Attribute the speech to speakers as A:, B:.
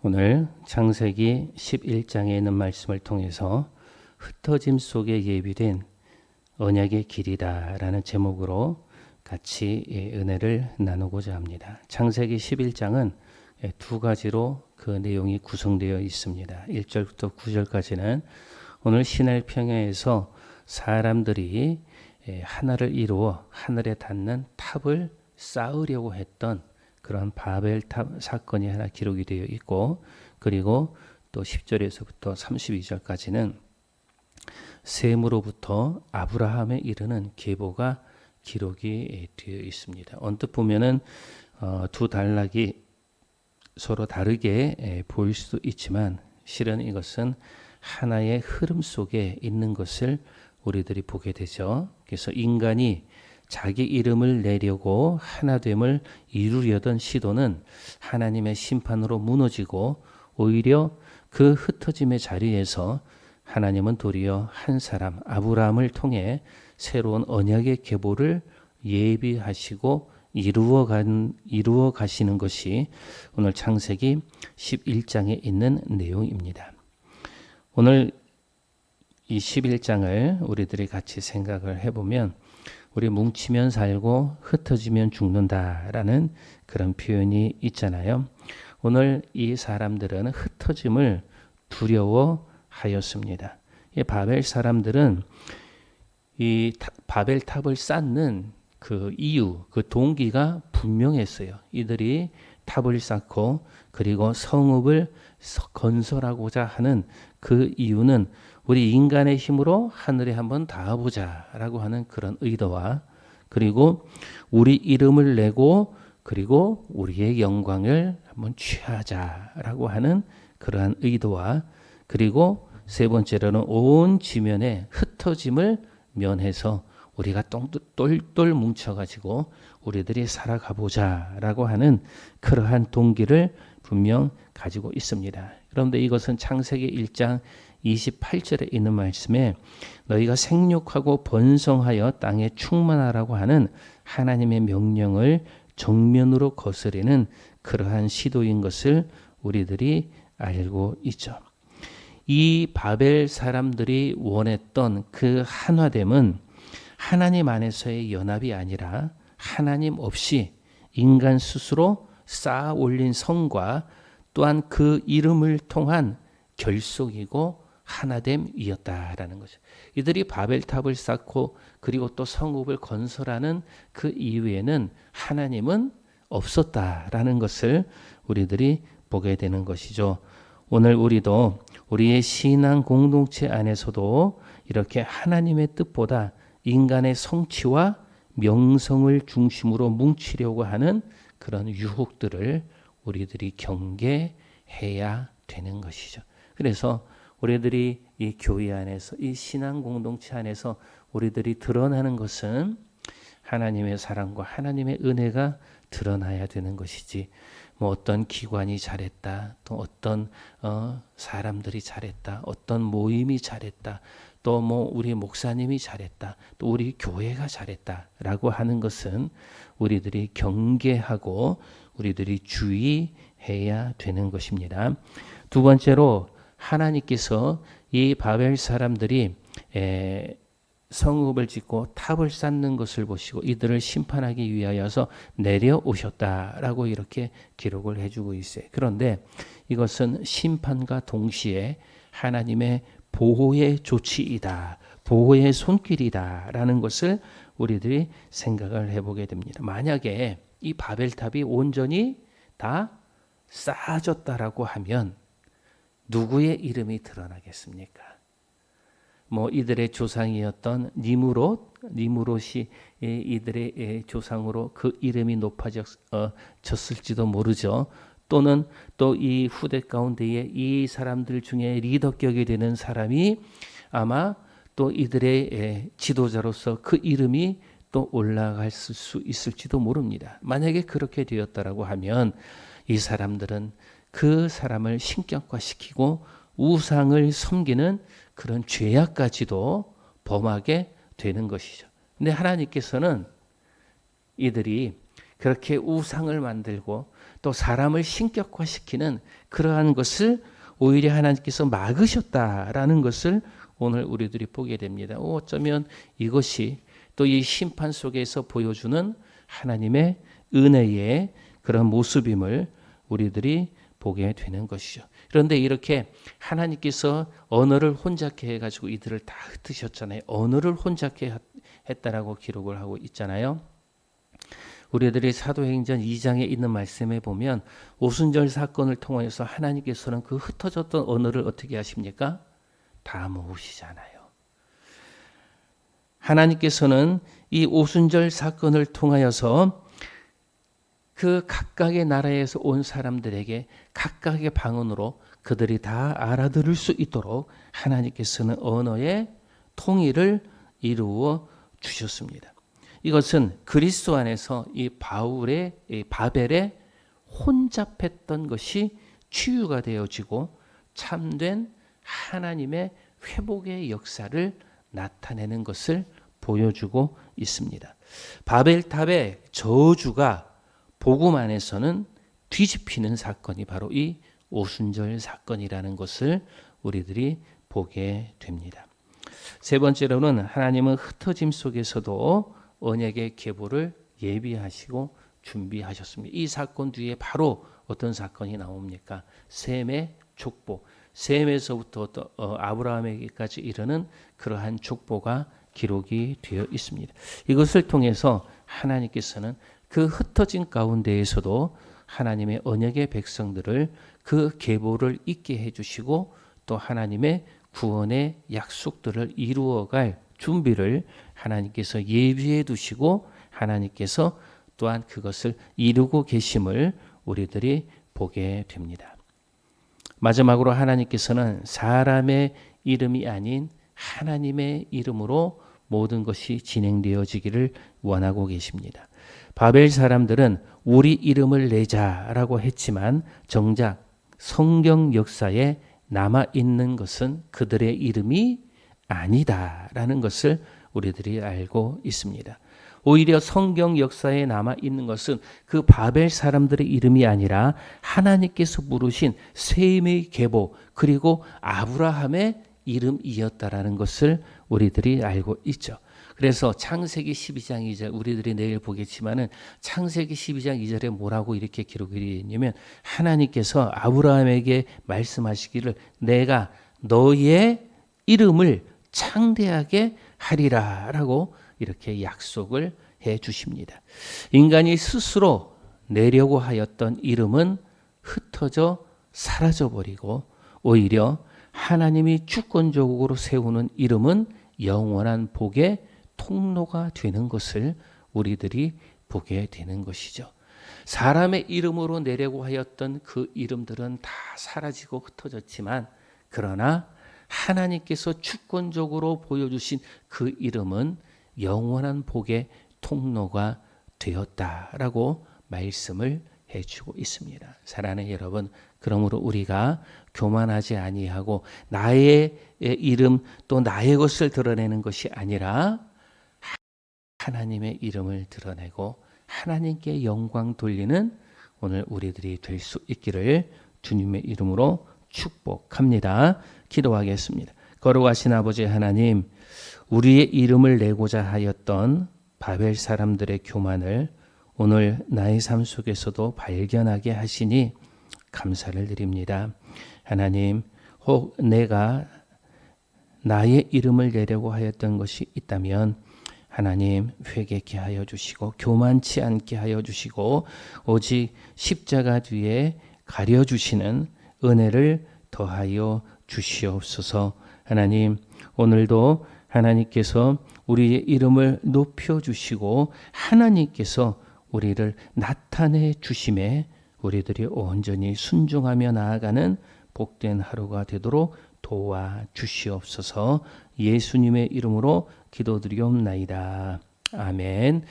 A: 오늘 창세기 11장에 있는 말씀을 통해서 흩어짐 속에 예비된 언약의 길이다라는 제목으로 같이 은혜를 나누고자 합니다. 창세기 11장은 두 가지로 그 내용이 구성되어 있습니다. 1절부터 9절까지는 오늘 시날 평야에서 사람들이 하나를 이루어 하늘에 닿는 탑을 쌓으려고 했던 그런 바벨탑 사건이 하나 기록이 되어 있고, 그리고 또 10절에서부터 32절까지는 셈으로부터 아브라함에 이르는 계보가 기록이 되어 있습니다. 언뜻 보면은 두 단락이 서로 다르게 보일 수도 있지만 실은 이것은 하나의 흐름 속에 있는 것을 우리들이 보게 되죠. 그래서 인간이 자기 이름을 내려고 하나됨을 이루려던 시도는 하나님의 심판으로 무너지고, 오히려 그 흩어짐의 자리에서 하나님은 도리어 한 사람 아브라함을 통해 새로운 언약의 계보를 예비하시고 이루어 가시는 것이 오늘 창세기 11장에 있는 내용입니다. 오늘 이 11장을 우리들이 같이 생각을 해보면, 우리 뭉치면 살고 흩어지면 죽는다라는 그런 표현이 있잖아요. 오늘 이 사람들은 흩어짐을 두려워하였습니다. 이 바벨 사람들은 이 바벨탑을 쌓는 그 이유, 그 동기가 분명했어요. 이들이 탑을 쌓고 그리고 성읍을 건설하고자 하는 그 이유는 우리 인간의 힘으로 하늘에 한번 닿아보자라고 하는 그런 의도와, 그리고 우리 이름을 내고 그리고 우리의 영광을 한번 취하자라고 하는 그러한 의도와, 그리고 세 번째로는 온 지면에 흩어짐을 면해서 우리가 똘똘 뭉쳐가지고 우리들이 살아가 보자라고 하는 그러한 동기를 분명 가지고 있습니다. 그런데 이것은 창세기 1장 28절에 있는 말씀에 너희가 생육하고 번성하여 땅에 충만하라고 하는 하나님의 명령을 정면으로 거스르는 그러한 시도인 것을 우리들이 알고 있죠. 이 바벨 사람들이 원했던 그 한화됨은 하나님 안에서의 연합이 아니라 하나님 없이 인간 스스로 쌓아 올린 성과, 또한 그 이름을 통한 결속이고 하나됨이었다라는 거죠. 이들이 바벨탑을 쌓고 그리고 또 성읍을 건설하는 그 이후에는 하나님은 없었다라는 것을 우리들이 보게 되는 것이죠. 오늘 우리도 우리의 신앙 공동체 안에서도 이렇게 하나님의 뜻보다 인간의 성취와 명성을 중심으로 뭉치려고 하는 그런 유혹들을 우리들이 경계해야 되는 것이죠. 그래서 우리들이 이 교회 안에서, 이 신앙 공동체 안에서 우리들이 드러나는 것은 하나님의 사랑과 하나님의 은혜가 드러나야 되는 것이지, 뭐 어떤 기관이 잘했다, 또 어떤 사람들이 잘했다, 어떤 모임이 잘했다, 또 뭐 우리 목사님이 잘했다, 또 우리 교회가 잘했다라고 하는 것은 우리들이 경계하고 우리들이 주의해야 되는 것입니다. 두 번째로, 하나님께서 이 바벨 사람들이 성읍을 짓고 탑을 쌓는 것을 보시고 이들을 심판하기 위하여서 내려오셨다라고 이렇게 기록을 해주고 있어요. 그런데 이것은 심판과 동시에 하나님의 보호의 조치이다, 보호의 손길이다라는 것을 우리들이 생각을 해보게 됩니다. 만약에 이 바벨탑이 온전히 다 쌓아졌다라고 하면 누구의 이름이 드러나겠습니까? 뭐 이들의 조상이었던 니무롯이 이들의 조상으로 그 이름이 높아졌을지도 모르죠. 또는 또 이 후대 가운데에 이 사람들 중에 리더격이 되는 사람이 아마 또 이들의 지도자로서 그 이름이 또 올라갈 수 있을지도 모릅니다. 만약에 그렇게 되었다라고 하면 이 사람들은 그 사람을 신격화시키고 우상을 섬기는 그런 죄악까지도 범하게 되는 것이죠. 근데 하나님께서는 이들이 그렇게 우상을 만들고 또 사람을 신격화시키는 그러한 것을 오히려 하나님께서 막으셨다라는 것을 오늘 우리들이 보게 됩니다. 어쩌면 이것이 또 이 심판 속에서 보여주는 하나님의 은혜의 그런 모습임을 우리들이 보게 되는 것이죠. 그런데 이렇게 하나님께서 언어를 혼잡케 해가지고 이들을 다 흩으셨잖아요. 언어를 혼잡케 했다라고 기록을 하고 있잖아요. 우리들이 사도행전 2장에 있는 말씀에 보면 오순절 사건을 통하여서 하나님께서는 그 흩어졌던 언어를 어떻게 하십니까? 다 모으시잖아요. 하나님께서는 이 오순절 사건을 통하여서 그 각각의 나라에서 온 사람들에게 각각의 방언으로 그들이 다 알아들을 수 있도록 하나님께서는 언어의 통일을 이루어 주셨습니다. 이것은 그리스도 안에서 이 바벨의 혼잡했던 것이 치유가 되어지고 참된 하나님의 회복의 역사를 나타내는 것을 보여주고 있습니다. 바벨탑의 저주가 복음 안에서는 뒤집히는 사건이 바로 이 오순절 사건이라는 것을 우리들이 보게 됩니다. 세 번째로는 하나님은 흩어짐 속에서도 언약의 계보를 예비하시고 준비하셨습니다. 이 사건 뒤에 바로 어떤 사건이 나옵니까? 셈의 족보. 셈에서부터 아브라함에게까지 이르는 그러한 족보가 기록이 되어 있습니다. 이것을 통해서 하나님께서는 그 흩어진 가운데에서도 하나님의 언약의 백성들을 그 계보를 있게 해주시고 또 하나님의 구원의 약속들을 이루어갈 준비를 하나님께서 예비해 두시고 하나님께서 또한 그것을 이루고 계심을 우리들이 보게 됩니다. 마지막으로 하나님께서는 사람의 이름이 아닌 하나님의 이름으로 모든 것이 진행되어지기를 원하고 계십니다. 바벨 사람들은 우리 이름을 내자라고 했지만 정작 성경 역사에 남아있는 것은 그들의 이름이 아니다라는 것을 우리들이 알고 있습니다. 오히려 성경 역사에 남아있는 것은 그 바벨 사람들의 이름이 아니라 하나님께서 부르신 셈의 계보 그리고 아브라함의 이름이었다라는 것을 우리들이 알고 있죠. 그래서 창세기 12장 2절 우리들이 내일 보겠지만은 창세기 12장 2절에 뭐라고 이렇게 기록이 되어 있냐면 하나님께서 아브라함에게 말씀하시기를 내가 너의 이름을 창대하게 하리라라고 이렇게 약속을 해 주십니다. 인간이 스스로 내려고 하였던 이름은 흩어져 사라져 버리고 오히려 하나님이 주권적으로 세우는 이름은 영원한 복의 통로가 되는 것을 우리들이 보게 되는 것이죠. 사람의 이름으로 내려고 하였던 그 이름들은 다 사라지고 흩어졌지만 그러나 하나님께서 주권적으로 보여주신 그 이름은 영원한 복의 통로가 되었다라고 말씀을 해주고 있습니다. 사랑하는 여러분, 그러므로 우리가 교만하지 아니하고 나의 이름 또 나의 것을 드러내는 것이 아니라 하나님의 이름을 드러내고 하나님께 영광 돌리는 오늘 우리들이 될 수 있기를 주님의 이름으로 축복합니다. 기도하겠습니다. 거룩하신 아버지 하나님, 우리의 이름을 내고자 하였던 바벨 사람들의 교만을 오늘 나의 삶 속에서도 발견하게 하시니 감사를 드립니다. 하나님, 혹 내가 나의 이름을 내려고 하였던 것이 있다면 하나님 회개케 하여 주시고 교만치 않게 하여 주시고 오직 십자가 뒤에 가려주시는 은혜를 더하여 주시옵소서. 하나님, 오늘도 하나님께서 우리의 이름을 높여주시고 하나님께서 우리를 나타내 주심에 우리들이 온전히 순종하며 나아가는 복된 하루가 되도록 도와주시옵소서. 예수님의 이름으로 기도드리옵나이다. 아멘.